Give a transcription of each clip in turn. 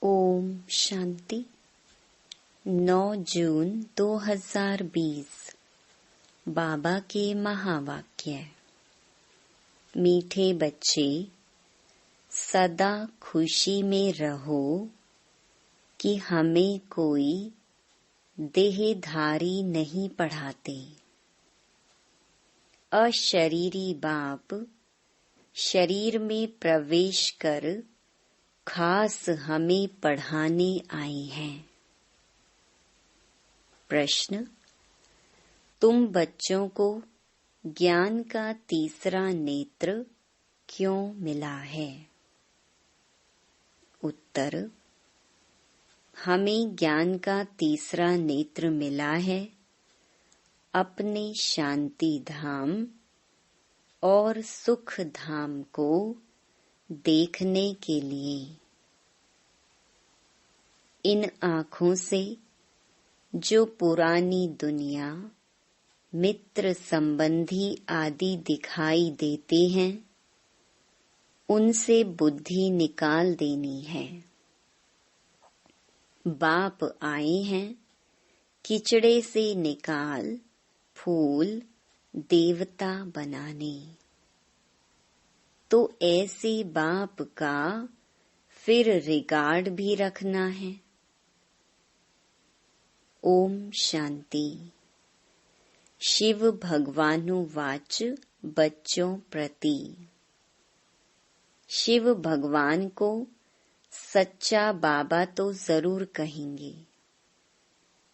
ओम शांति। 9 जून 2020 बाबा के महावाक्य। मीठे बच्चे, सदा खुशी में रहो कि हमें कोई देहधारी नहीं पढ़ाते। अशरीरी बाप शरीर में प्रवेश कर खास हमें पढ़ाने आए हैं। प्रश्न: तुम बच्चों को ज्ञान का तीसरा नेत्र क्यों मिला है? उत्तर: हमें ज्ञान का तीसरा नेत्र मिला है अपने शांति धाम और सुख धाम को देखने के लिए। इन आँखों से जो पुरानी दुनिया, मित्र संबंधी आदि दिखाई देते हैं, उनसे बुद्धि निकाल देनी है। बाप आए हैं किचड़े से निकाल फूल देवता बनाने। तो ऐसे बाप का फिर रिगार्ड भी रखना है। ओम शांति। शिव भगवानुवाच बच्चों प्रति। शिव भगवान को सच्चा बाबा तो जरूर कहेंगे,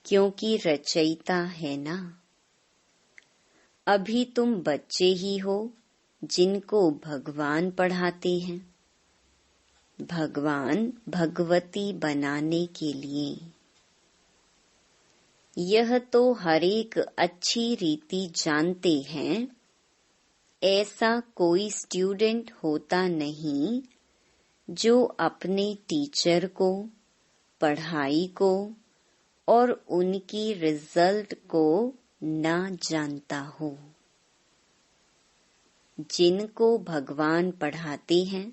क्योंकि रचयिता है ना। अभी तुम बच्चे ही हो जिनको भगवान पढ़ाते हैं, भगवान भगवती बनाने के लिए। यह तो हरेक अच्छी रीति जानते हैं, ऐसा कोई स्टूडेंट होता नहीं जो अपने टीचर को, पढ़ाई को और उनकी रिजल्ट को ना जानता हो। जिनको भगवान पढ़ाते हैं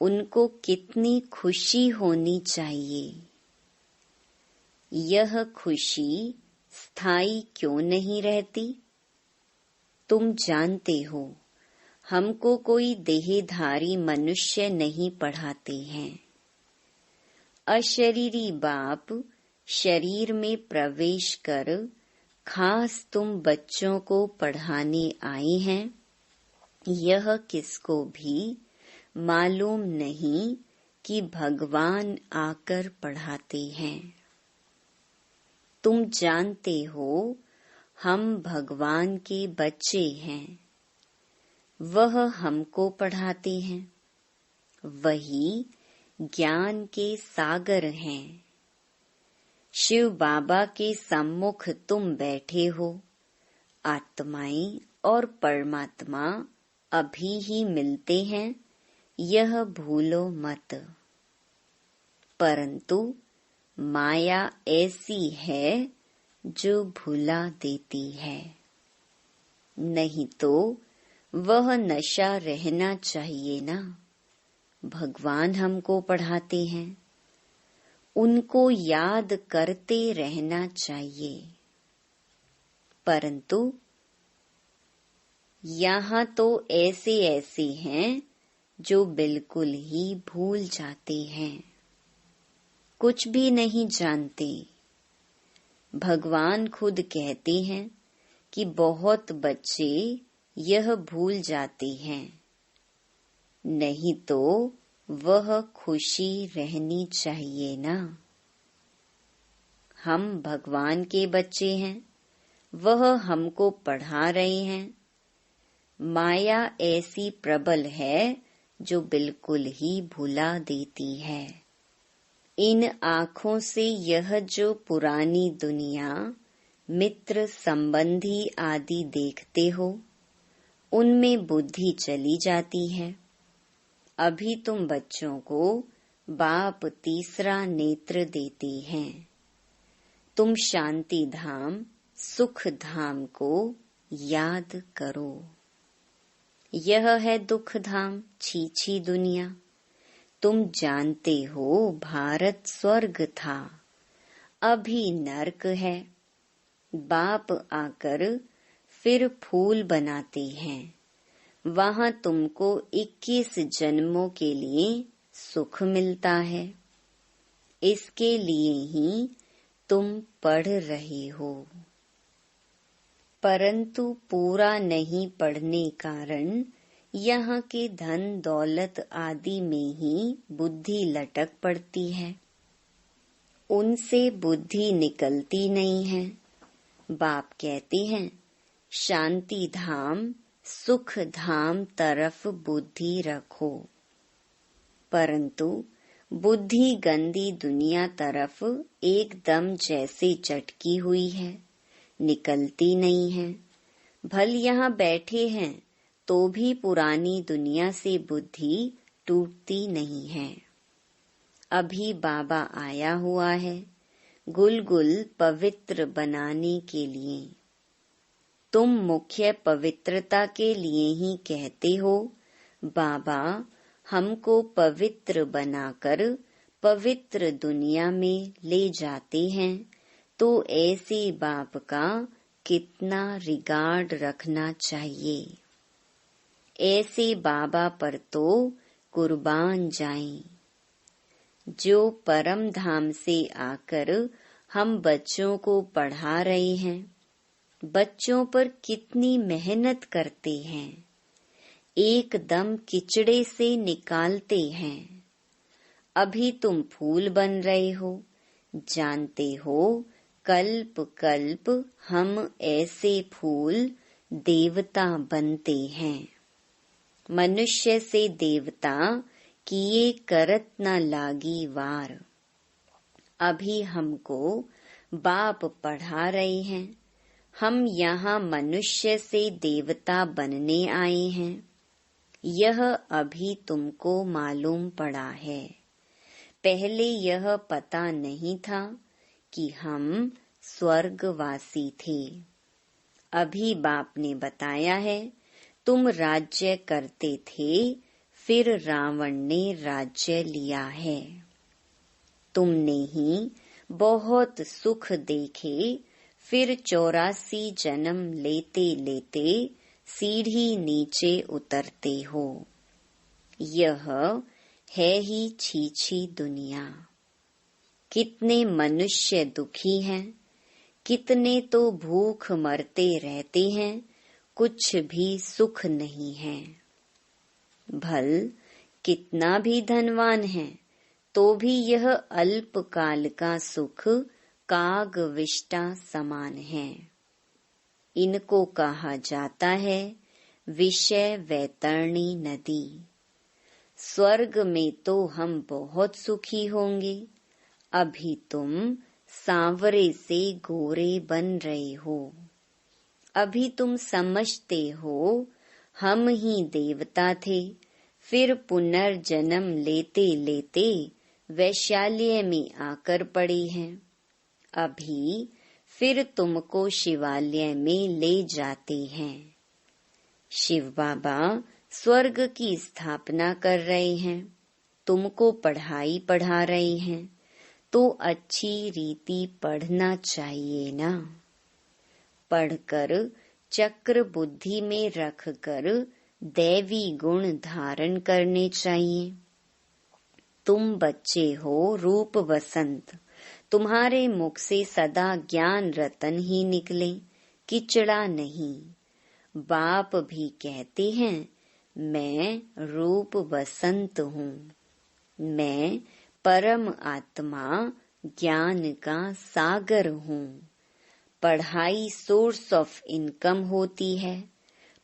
उनको कितनी खुशी होनी चाहिए। यह खुशी स्थायी क्यों नहीं रहती? तुम जानते हो, हमको कोई देहधारी मनुष्य नहीं पढ़ाते हैं। अशरीरी बाप शरीर में प्रवेश कर खास तुम बच्चों को पढ़ाने आए हैं। यह किसको भी मालूम नहीं कि भगवान आकर पढ़ाते हैं। तुम जानते हो हम भगवान के बच्चे हैं, वह हमको पढ़ाते हैं। वही ज्ञान के सागर हैं। शिव बाबा के सम्मुख तुम बैठे हो। आत्माएं और परमात्मा अभी ही मिलते हैं, यह भूलो मत। परंतु माया ऐसी है जो भुला देती है। नहीं तो वह नशा रहना चाहिए ना। भगवान हमको पढ़ाते हैं, उनको याद करते रहना चाहिए। परंतु यहाँ तो ऐसे हैं जो बिल्कुल ही भूल जाते हैं, कुछ भी नहीं जानते। भगवान खुद कहते हैं कि बहुत बच्चे यह भूल जाते हैं, नहीं तो वह खुशी रहनी चाहिए ना। हम भगवान के बच्चे हैं, वह हमको पढ़ा रहे हैं। माया ऐसी प्रबल है जो बिल्कुल ही भुला देती है। इन आँखों से यह जो पुरानी दुनिया, मित्र संबंधी आदि देखते हो, उनमें बुद्धि चली जाती है। अभी तुम बच्चों को बाप तीसरा नेत्र देते हैं। तुम शांति धाम, सुख धाम को याद करो। यह है दुख धाम, छीछी दुनिया। तुम जानते हो भारत स्वर्ग था, अभी नर्क है। बाप आकर फिर फूल बनाते हैं, वहाँ तुमको 21 जन्मों के लिए सुख मिलता है। इसके लिए ही तुम पढ़ रहे हो, परंतु पूरा नहीं पढ़ने कारण यहाँ के धन दौलत आदि में ही बुद्धि लटक पड़ती है, उनसे बुद्धि निकलती नहीं है। बाप कहते हैं शांति धाम सुख धाम तरफ बुद्धि रखो, परंतु बुद्धि गंदी दुनिया तरफ एकदम जैसे चटकी हुई है, निकलती नहीं है। भल यहाँ बैठे हैं तो भी पुरानी दुनिया से बुद्धि टूटती नहीं है। अभी बाबा आया हुआ है गुलगुल पवित्र बनाने के लिए। तुम मुख्य पवित्रता के लिए ही कहते हो बाबा हमको पवित्र बनाकर पवित्र दुनिया में ले जाते हैं, तो ऐसे बाप का कितना रिगार्ड रखना चाहिए। ऐसे बाबा पर तो कुर्बान जाएं। जो परम धाम से आकर हम बच्चों को पढ़ा रहे हैं, बच्चों पर कितनी मेहनत करते हैं, एकदम किचड़े से निकालते हैं। अभी तुम फूल बन रहे हो, जानते हो कल्प कल्प हम ऐसे फूल देवता बनते हैं। मनुष्य से देवता किए करत न लागी वार। अभी हमको बाप पढ़ा रहे हैं, हम यहाँ मनुष्य से देवता बनने आए हैं। यह अभी तुमको मालूम पड़ा है, पहले यह पता नहीं था कि हम स्वर्गवासी थे। अभी बाप ने बताया है तुम राज्य करते थे, फिर रावण ने राज्य लिया है। तुमने ही बहुत सुख देखे, फिर 84 जन्म लेते लेते सीढ़ी नीचे उतरते हो। यह है ही छीछी दुनिया। कितने मनुष्य दुखी हैं, कितने तो भूख मरते रहते हैं, कुछ भी सुख नहीं है। भल कितना भी धनवान है तो भी यह अल्पकाल का सुख काग विष्टा समान है। इनको कहा जाता है विषय वैतरणी नदी। स्वर्ग में तो हम बहुत सुखी होंगे, अभी तुम सांवरे से गोरे बन रहे हो। अभी तुम समझते हो हम ही देवता थे, फिर पुनर्जन्म लेते लेते वैशाल्य में आकर पड़े हैं। अभी फिर तुमको शिवालय में ले जाते हैं। शिव बाबा स्वर्ग की स्थापना कर रहे हैं, तुमको पढ़ाई पढ़ा रहे हैं, तो अच्छी रीति पढ़ना चाहिए ना। पढ़कर चक्र बुद्धि में रखकर दैवी गुण धारण करने चाहिए। तुम बच्चे हो रूप वसंत, तुम्हारे मुख से सदा ज्ञान रतन ही निकले, किचड़ा नहीं। बाप भी कहते हैं मैं रूप वसंत हूँ, मैं परम आत्मा ज्ञान का सागर हूँ। पढ़ाई सोर्स ऑफ इनकम होती है।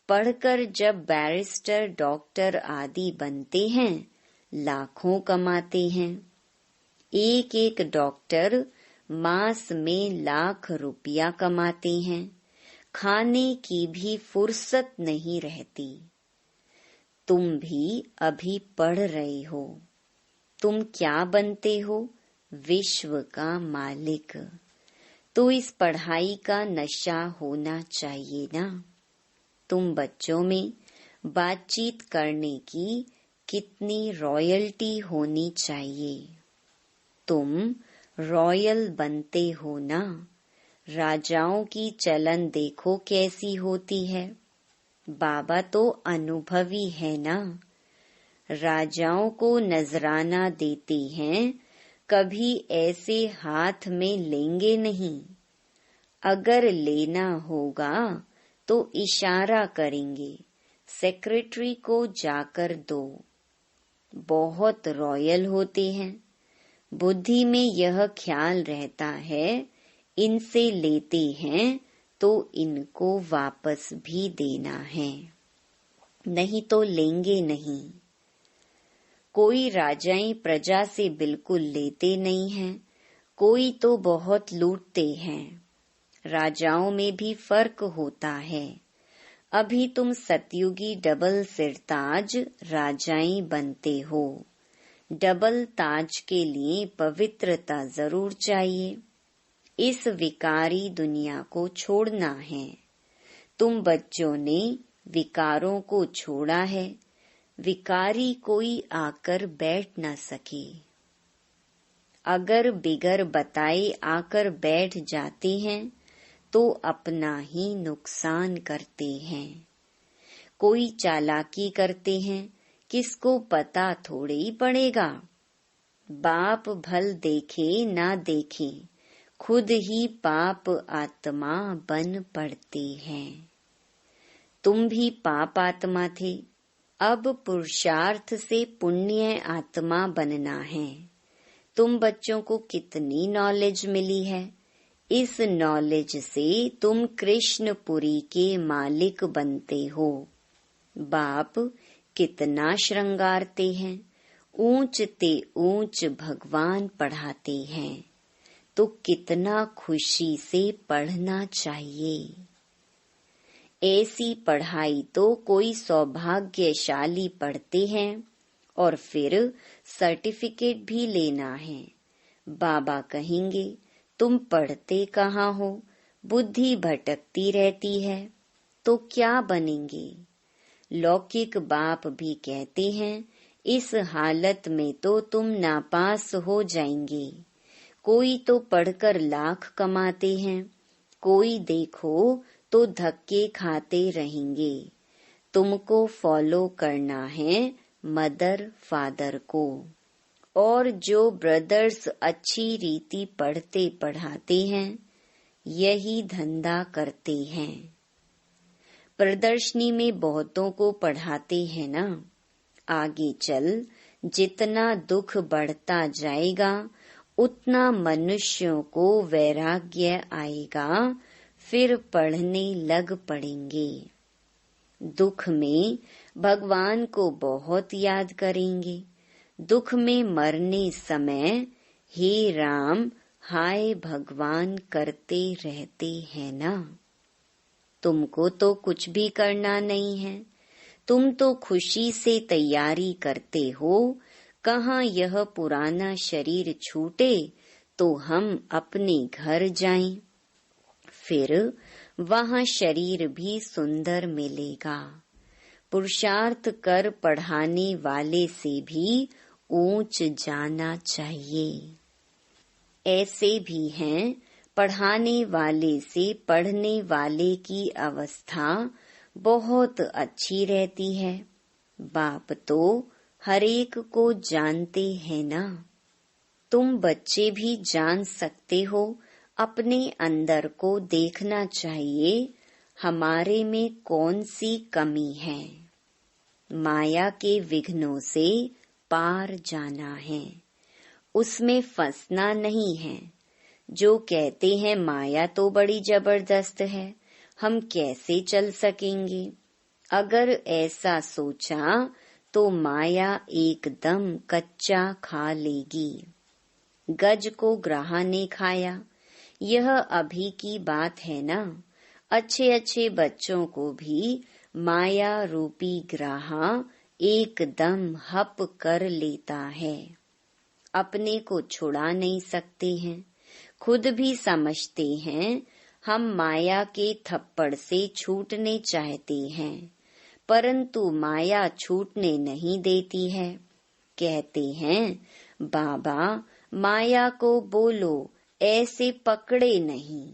पढ़कर जब बैरिस्टर डॉक्टर आदि बनते हैं, लाखों कमाते हैं। एक एक डॉक्टर मास में लाख रुपया कमाते हैं, खाने की भी फुर्सत नहीं रहती। तुम भी अभी पढ़ रहे हो, तुम क्या बनते हो? विश्व का मालिक। तो इस पढ़ाई का नशा होना चाहिए ना। तुम बच्चों में बातचीत करने की कितनी रॉयल्टी होनी चाहिए। तुम रॉयल बनते हो ना। राजाओं की चलन देखो कैसी होती है। बाबा तो अनुभवी है ना। राजाओं को नजराना देते हैं, कभी ऐसे हाथ में लेंगे नहीं। अगर लेना होगा तो इशारा करेंगे, सेक्रेटरी को जाकर दो। बहुत रॉयल होते हैं। बुद्धि में यह ख्याल रहता है, इनसे लेते हैं तो इनको वापस भी देना है, नहीं तो लेंगे नहीं। कोई राजाएं प्रजा से बिल्कुल लेते नहीं हैं, कोई तो बहुत लूटते हैं। राजाओं में भी फर्क होता है। अभी तुम सतयुगी डबल सिरताज राजाएं बनते हो। डबल ताज के लिए पवित्रता जरूर चाहिए। इस विकारी दुनिया को छोड़ना है। तुम बच्चों ने विकारों को छोड़ा है। विकारी कोई आकर बैठ न सके। अगर बिगर बताए आकर बैठ जाते हैं तो अपना ही नुकसान करते हैं। कोई चालाकी करते हैं, किसको पता थोड़े ही पड़ेगा। बाप भल देखे ना देखे, खुद ही पाप आत्मा बन पड़ते हैं। तुम भी पाप आत्मा थे, अब पुरुषार्थ से पुण्य आत्मा बनना है। तुम बच्चों को कितनी नॉलेज मिली है। इस नॉलेज से तुम कृष्णपुरी के मालिक बनते हो। बाप कितना श्रृंगारते हैं, ऊंच ते ऊंच भगवान पढ़ाते हैं, तो कितना खुशी से पढ़ना चाहिए। ऐसी पढ़ाई तो कोई सौभाग्यशाली पढ़ते हैं और फिर सर्टिफिकेट भी लेना है। बाबा कहेंगे, तुम पढ़ते कहाँ हो, बुद्धि भटकती रहती है, तो क्या बनेंगे। लौकिक बाप भी कहते हैं, इस हालत में तो तुम नापास हो जाएंगे। कोई तो पढ़कर लाख कमाते हैं, कोई देखो तो धक्के खाते रहेंगे। तुमको फॉलो करना है मदर फादर को। और जो ब्रदर्स अच्छी रीति पढ़ते पढ़ाते हैं, यही धंधा करते हैं। प्रदर्शनी में बहुतों को पढ़ाते हैं ना। आगे चल जितना दुख बढ़ता जाएगा, उतना मनुष्यों को वैराग्य आएगा, फिर पढ़ने लग पड़ेंगे। दुख में भगवान को बहुत याद करेंगे। दुख में मरने समय हे राम हाय भगवान करते रहते हैं ना। तुमको तो कुछ भी करना नहीं है, तुम तो खुशी से तैयारी करते हो। कहाँ यह पुराना शरीर छूटे तो हम अपने घर जाएं, फिर वहाँ शरीर भी सुंदर मिलेगा। पुरुषार्थ कर पढ़ाने वाले से भी ऊंच जाना चाहिए। ऐसे भी हैं, पढ़ाने वाले से पढ़ने वाले की अवस्था बहुत अच्छी रहती है। बाप तो हरेक को जानते हैं ना। तुम बच्चे भी जान सकते हो, अपने अंदर को देखना चाहिए, हमारे में कौन सी कमी है। माया के विघ्नों से पार जाना है, उसमें फंसना नहीं है। जो कहते हैं माया तो बड़ी जबरदस्त है, हम कैसे चल सकेंगे। अगर ऐसा सोचा तो माया एकदम कच्चा खा लेगी। गज को ग्राह ने खाया, यह अभी की बात है ना। अच्छे अच्छे बच्चों को भी माया रूपी ग्राह एकदम हप कर लेता है। अपने को छुड़ा नहीं सकते हैं, खुद भी समझते हैं हम माया के थप्पड़ से छूटने चाहते हैं, परंतु माया छूटने नहीं देती है। कहते हैं, बाबा माया को बोलो ऐसे पकड़े नहीं।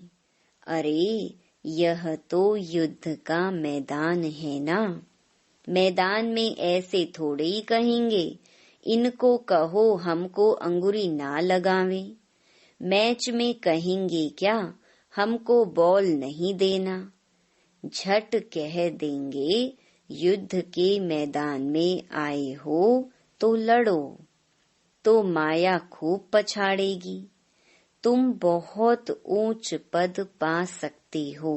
अरे यह तो युद्ध का मैदान है ना। मैदान में ऐसे थोड़े ही कहेंगे, इनको कहो हमको अंगुरी ना लगावे। मैच में कहेंगे क्या, हमको बॉल नहीं देना। झट कह देंगे, युद्ध के मैदान में आए हो तो लड़ो। तो माया खूब पछाड़ेगी। तुम बहुत ऊंच पद पा सकते हो।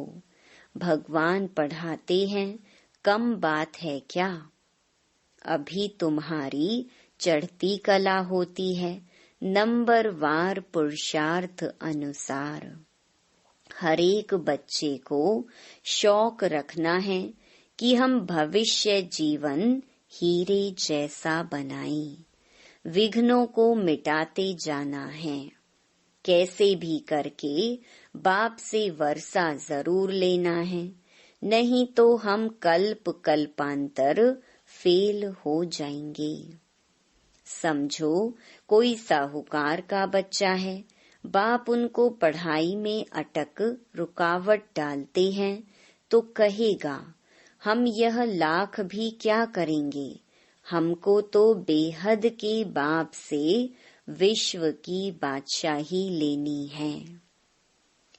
भगवान पढ़ाते हैं, कम बात है क्या। अभी तुम्हारी चढ़ती कला होती है, नंबर वार पुरुषार्थ अनुसार। हर एक बच्चे को शौक रखना है कि हम भविष्य जीवन हीरे जैसा बनाएं। विघ्नों को मिटाते जाना है। कैसे भी करके बाप से वर्षा जरूर लेना है, नहीं तो हम कल्प कल्पांतर फेल हो जाएंगे। समझो कोई साहूकार का बच्चा है, बाप उनको पढ़ाई में अटक रुकावट डालते हैं तो कहेगा, हम यह लाख भी क्या करेंगे, हमको तो बेहद के बाप से विश्व की बादशाही लेनी है।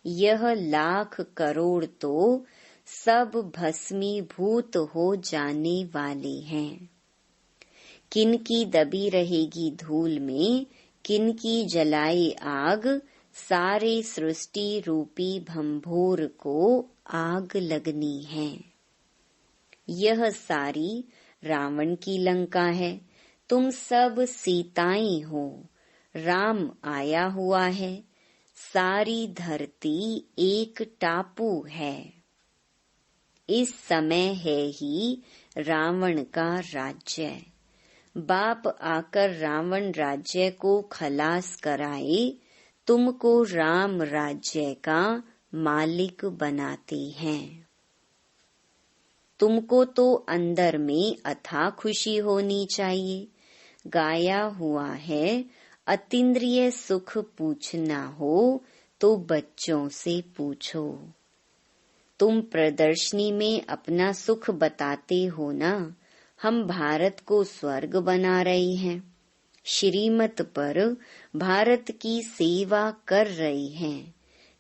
यह लाख करोड़ तो सब भस्मीभूत हो जाने वाले हैं। किनकी दबी रहेगी धूल में, किनकी जलाई आग, सारे सृष्टि रूपी भंभोर को आग लगनी है। यह सारी रावण की लंका है, तुम सब सीताएं हो। राम आया हुआ है, सारी धरती एक टापू है। इस समय है ही रावण का राज्य। बाप आकर रावण राज्य को खलास कराए, तुमको राम राज्य का मालिक बनाते हैं। तुमको तो अंदर में अथाह खुशी होनी चाहिए। गाया हुआ है, अतीन्द्रिय सुख पूछना हो तो बच्चों से पूछो। तुम प्रदर्शनी में अपना सुख बताते हो ना, हम भारत को स्वर्ग बना रहे हैं। श्रीमत पर भारत की सेवा कर रहे हैं।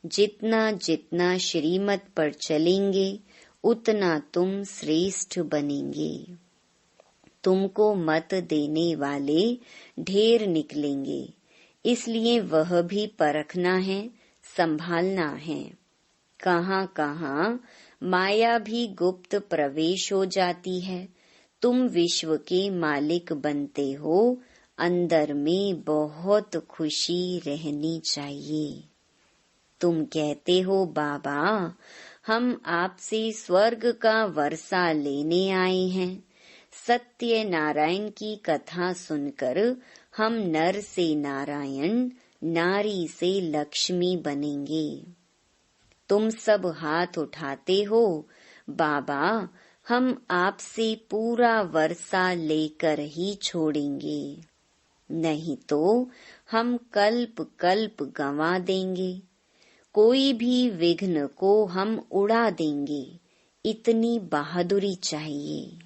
जितना जितना श्रीमत पर चलेंगे उतना तुम श्रेष्ठ बनेंगे। तुमको मत देने वाले ढेर निकलेंगे, इसलिए वह भी परखना है, संभालना है। कहाँ कहाँ माया भी गुप्त प्रवेश हो जाती है। तुम विश्व के मालिक बनते हो, अंदर में बहुत खुशी रहनी चाहिए। तुम कहते हो, बाबा हम आपसे स्वर्ग का वर्षा लेने आए हैं। सत्य नारायण की कथा सुनकर हम नर से नारायण, नारी से लक्ष्मी बनेंगे। तुम सब हाथ उठाते हो, बाबा हम आपसे पूरा वर्षा लेकर ही छोड़ेंगे, नहीं तो हम कल्प कल्प गंवा देंगे। कोई भी विघ्न को हम उड़ा देंगे, इतनी बहादुरी चाहिए।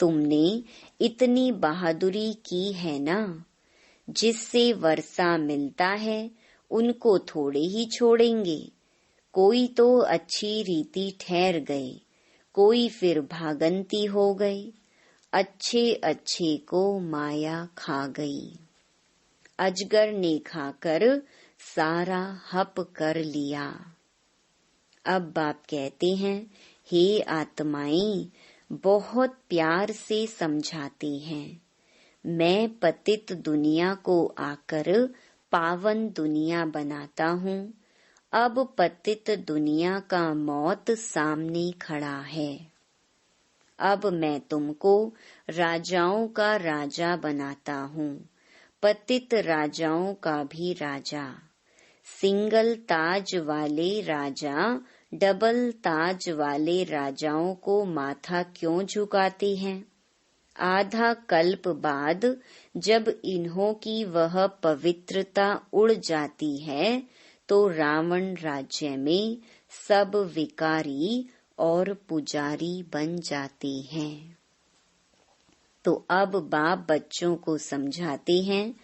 तुमने इतनी बहादुरी की है ना। जिससे वर्षा मिलता है उनको थोड़े ही छोड़ेंगे। कोई तो अच्छी रीति ठहर गए, कोई फिर भागंती हो गई। अच्छे अच्छे को माया खा गई। अजगर ने खाकर सारा हप कर लिया। अब बाप कहते हैं, हे आत्माएं, बहुत प्यार से समझाते हैं। मैं पतित दुनिया को आकर पावन दुनिया बनाता हूँ। अब पतित दुनिया का मौत सामने खड़ा है। अब मैं तुमको राजाओं का राजा बनाता हूँ, पतित राजाओं का भी राजा। सिंगल ताज वाले राजा डबल ताज वाले राजाओं को माथा क्यों झुकाते हैं? आधा कल्प बाद जब इन्हों की वह पवित्रता उड़ जाती है तो रावण राज्य में सब विकारी और पुजारी बन जाते हैं। तो अब बाप बच्चों को समझाते हैं,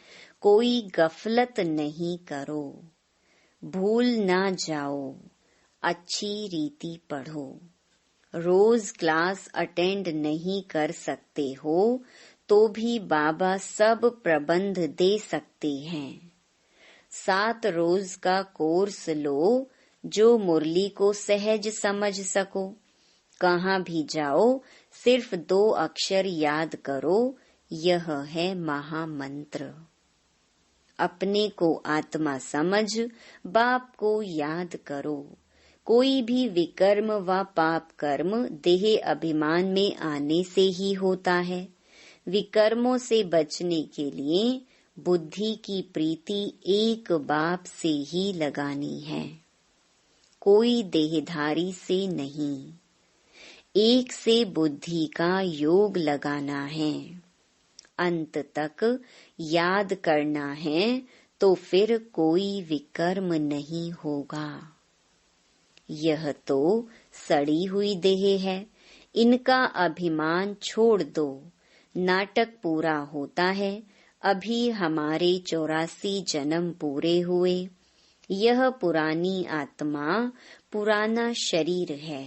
कोई गफलत नहीं करो, भूल ना जाओ, अच्छी रीति पढ़ो। रोज क्लास अटेंड नहीं कर सकते हो तो भी बाबा सब प्रबंध दे सकते हैं। 7 रोज का कोर्स लो जो मुरली को सहज समझ सको। कहाँ भी जाओ सिर्फ 2 अक्षर याद करो, यह है महामंत्र। अपने को आत्मा समझ बाप को याद करो। कोई भी विकर्म व पाप कर्म देह अभिमान में आने से ही होता है। विकर्मों से बचने के लिए बुद्धि की प्रीति एक बाप से ही लगानी है, कोई देहधारी से नहीं। एक से बुद्धि का योग लगाना है, अंत तक याद करना है तो फिर कोई विकर्म नहीं होगा। यह तो सड़ी हुई देह है, इनका अभिमान छोड़ दो। नाटक पूरा होता है, अभी हमारे 84 जन्म पूरे हुए। यह पुरानी आत्मा पुराना शरीर है।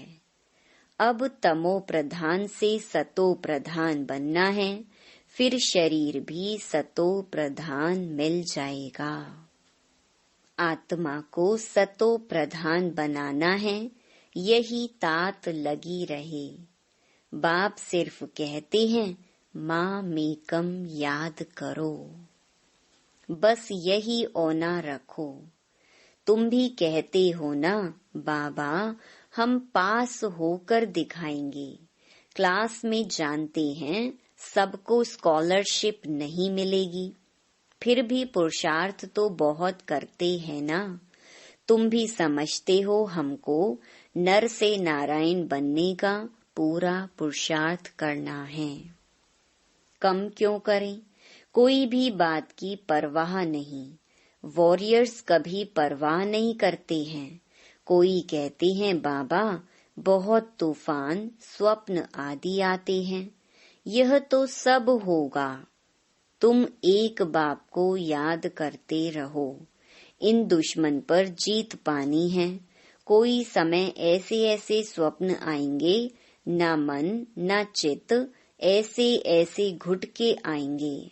अब तमो प्रधान से सतो प्रधान बनना है, फिर शरीर भी सतो प्रधान मिल जाएगा। आत्मा को सतो प्रधान बनाना है, यही तात लगी रहे। बाप सिर्फ कहते हैं माँ मेकम याद करो, बस यही औना रखो। तुम भी कहते हो ना बाबा हम पास होकर दिखाएंगे। क्लास में जानते हैं सबको स्कॉलरशिप नहीं मिलेगी, फिर भी पुरुषार्थ तो बहुत करते हैं ना। तुम भी समझते हो हमको नर से नारायण बनने का पूरा पुरुषार्थ करना है। कम क्यों करें? कोई भी बात की परवाह नहीं। वॉरियर्स कभी परवाह नहीं करते हैं। कोई कहते हैं बाबा बहुत तूफान स्वप्न आदि आते हैं, यह तो सब होगा। तुम एक बाप को याद करते रहो। इन दुश्मन पर जीत पानी है। कोई समय ऐसे ऐसे स्वप्न आएंगे, न मन न चित्त ऐसे ऐसे घुट के आएंगे।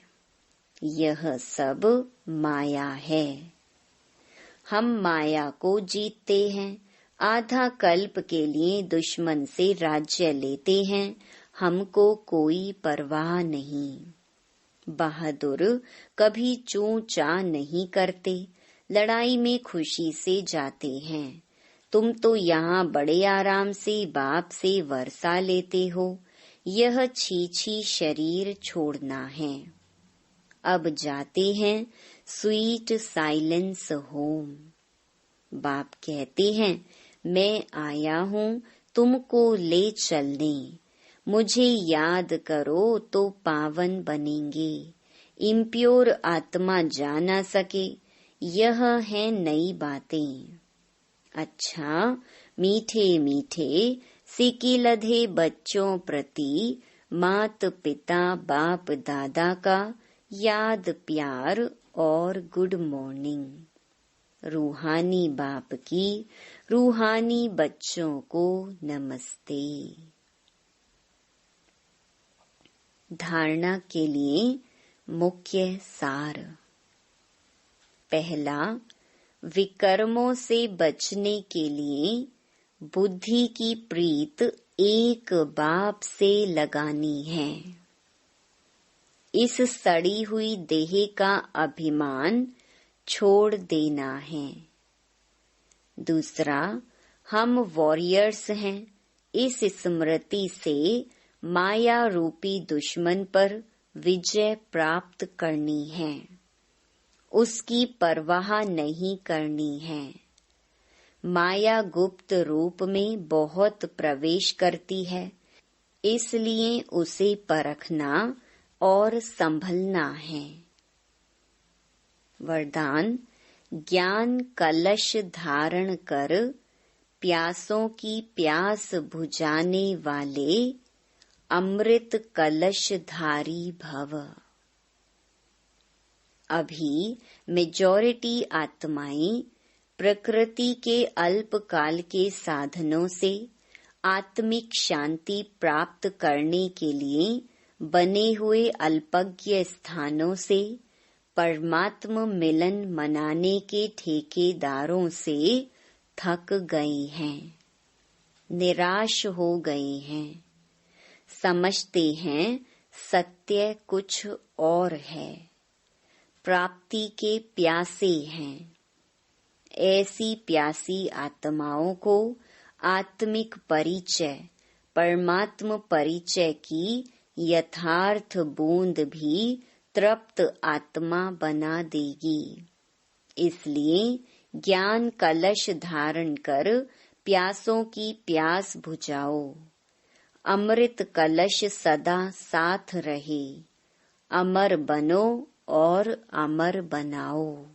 यह सब माया है। हम माया को जीतते हैं। आधा कल्प के लिए दुश्मन से राज्य लेते हैं, हमको कोई परवाह नहीं। बहादुर कभी चूं चा नहीं करते, लड़ाई में खुशी से जाते हैं। तुम तो यहाँ बड़े आराम से बाप से वर्षा लेते हो। यह छीछी शरीर छोड़ना है। अब जाते हैं स्वीट साइलेंस होम। बाप कहते हैं मैं आया हूँ तुमको ले चलने। मुझे याद करो तो पावन बनेंगे। इम्प्योर आत्मा जा ना सके, यह है नई बातें। अच्छा, मीठे मीठे सिकी लधे बच्चों प्रति मात पिता बाप दादा का याद प्यार और गुड मॉर्निंग। रूहानी बाप की रूहानी बच्चों को नमस्ते। धारणा के लिए मुख्य सार। पहला, विकर्मों से बचने के लिए बुद्धि की प्रीत एक बाप से लगानी है। इस सड़ी हुई देह का अभिमान छोड़ देना है। दूसरा, हम वॉरियर्स हैं। इस स्मृति से माया रूपी दुश्मन पर विजय प्राप्त करनी है, उसकी परवाह नहीं करनी है। माया गुप्त रूप में बहुत प्रवेश करती है, इसलिए उसे परखना और संभलना है। वरदान: ज्ञान कलश धारण कर प्यासों की प्यास बुझाने वाले अमृत कलश धारी भव। अभी मेजॉरिटी आत्माएं प्रकृति के अल्पकाल के साधनों से आत्मिक शांति प्राप्त करने के लिए बने हुए अल्पज्ञ स्थानों से परमात्म मिलन मनाने के ठेकेदारों से थक गई हैं, निराश हो गए हैं, समझते हैं सत्य कुछ और है, प्राप्ति के प्यासे हैं। ऐसी प्यासी आत्माओं को आत्मिक परिचय, परमात्म परिचय की यथार्थ बूंद भी तृप्त आत्मा बना देगी। इसलिए ज्ञान कलश धारण कर प्यासों की प्यास बुझाओ। अमृत कलश सदा साथ रहे, अमर बनो और अमर बनाओ।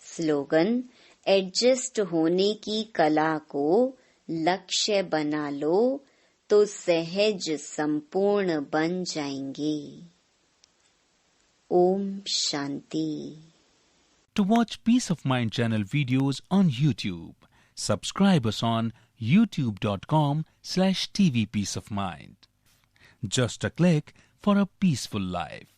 स्लोगन: एडजस्ट होने की कला को लक्ष्य बना लो तो सहज संपूर्ण बन जाएंगे। Om Shanti. To watch Peace of Mind channel videos on YouTube, subscribe us on youtube.com/tvpeaceofmind. Just a click for a peaceful life.